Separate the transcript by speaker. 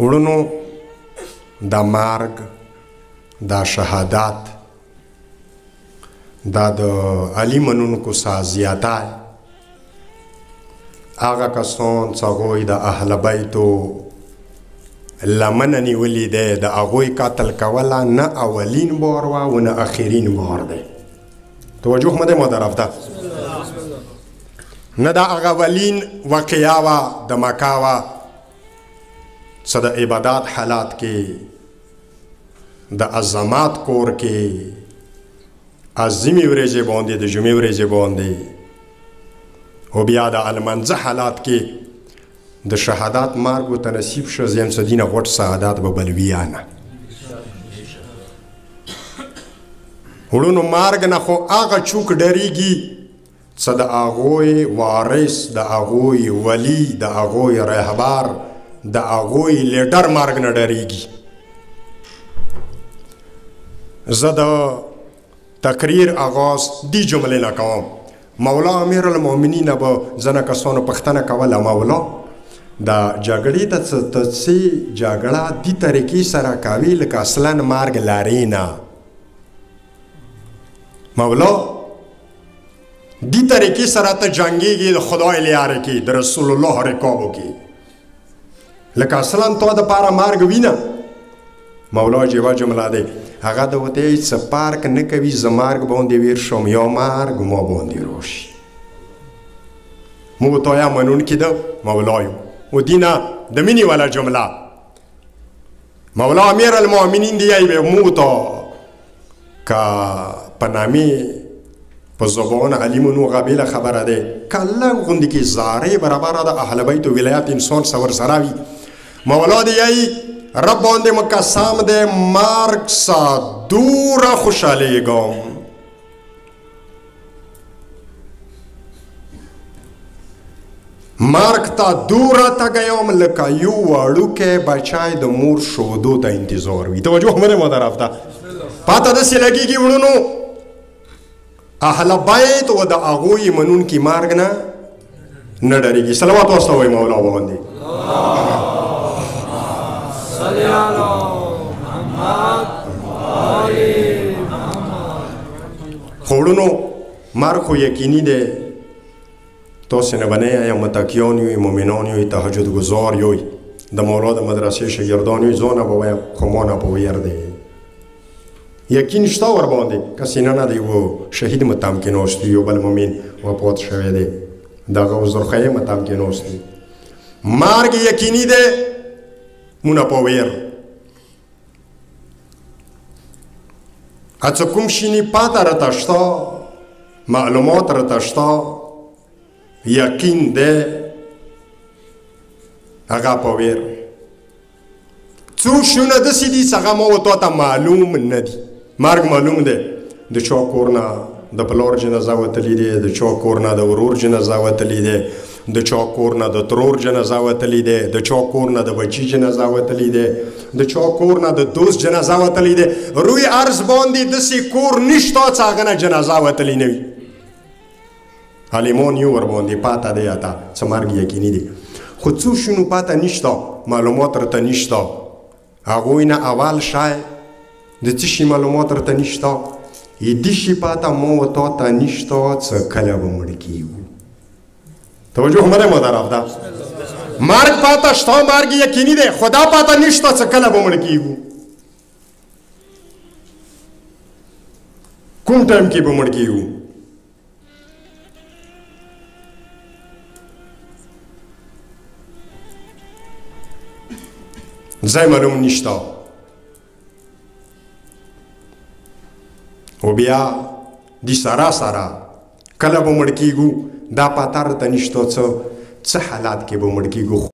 Speaker 1: وړونو دا مرګ دا شهادت دا د علي منونکو څخه زیاتی هغه کسان چې هغوی د اهل بیتو لمنه نیولې دی د هغوی قتل کوله نه اولین بار وه و نه اخرین بار دی توجه مو دی مدرف ده نه دا هغه اولین واقعه وه د مکه وه څه د عبادات حالات کې د عظمات کور کې عظیمې ورځې باندې د جمعې ورځې باندې او بیا د المنځه حالات کې د شهادت مرګ ورته نصیب شه زیم څه دینه غوټ سعادت به بل ویا نه وړونو مرګ نه خو هغه چوک ډریږي څه د هغوی وارث د هغوی ولی د هغوی رهبر د هغوی لیډر مرګ نه ډریږي زه د تقریر آغاز دی جملې نه کوم مولا امیر المؤمنین به ځنه کسانو پوښتنه کوله مولا دا جګړې ته څه جګړه دې طریقې سره کوي لکه اصلا مرګ لري نه مولا دې طریقې سره ته جنګېږي د خدای لیاره کې د رسول الله رکابو کې لکه اصلا تو د پاره مرګ وینه مولا جواب جمله دی هغه د وته څه پارک نه کوي زه مرګ باندې ویر شم یا مرګ ما باندې راشي مو ته یا منونکي ده مولایو و دینه د مینې والا جمله مولا امیر المؤمنین دی ای مو ته که په نامې په زبان علیمونو غبیله خبره ده کله غوندې کې زارې برابره د اهل بیت و ولایت انسان سور سره وي مولا دی ای رب باندې مقسم دی مرګ سا دوره خوشحالیږم مرګ ته دوره تګیم لکه یو وړوکی بچی د مور شودو ته انتظار وي توجه مو دی مدرف ته پاته داسې لګېږي وړونو اهل بیت و د هغوی منونکي مرګ نه نه ډرېږي صلوات واسطه وایي مولا باندې خو وړونو مرګ خو یقیني دی تاسې نه به نه یې متقیان یوئ مؤمنان یوئ تهجد ګزار یوئ د مولا د مدرسې شاګردان یوئ ځانه به وایم خو ما نه په ویر دی یقین شته ورباندې کسې نه د یوه شهید متام کې ناست وي یو بل مؤمن وفات شوی دی د هغه عذرخواهۍ متام کې ناست وي مرګ یقیني دی مونه په ویر هڅه کوم شي پاته راته شته معلومات راته شته یقین دی هغه په ویر څو شیونه داسې دي چې هغه ما ورته ته معلوم نه دي مرګ معلوم دی د چا کور نه د پلار جنازه وتلی دی د چا کور نه د ورور جنازه وتلی دی د چا کور نه د ترور جنازه وتلی دی د چا کور نه د بچي جنازه وتلی دی د چا کور نه د دوست جنازه وتلی دی روی عرض باندې داسې کور نشته چې هغه نه جنازه وتلی نه وي عالمان یو ورباندې پاته دی اته څه مرګ یقیني دی خو څو شنو پاته نشته معلومات راته نشته هغوی نه اول شی د څه شي معلومات راته نشته دې شي پاته ما و تا ته نشته څه کله به مړه کېږو توجه مو دی مدرف ده مرګ پاته شته مرګ یقیني دی خو دا پاته نشته څه کله به مړه کېږو کوم ټایم کې به مړه کېږو ځای معلوم نشته او بیا د سره سره کله به مړه کېږو دا پاته راته نشته څه حالات کې به مړه کېږو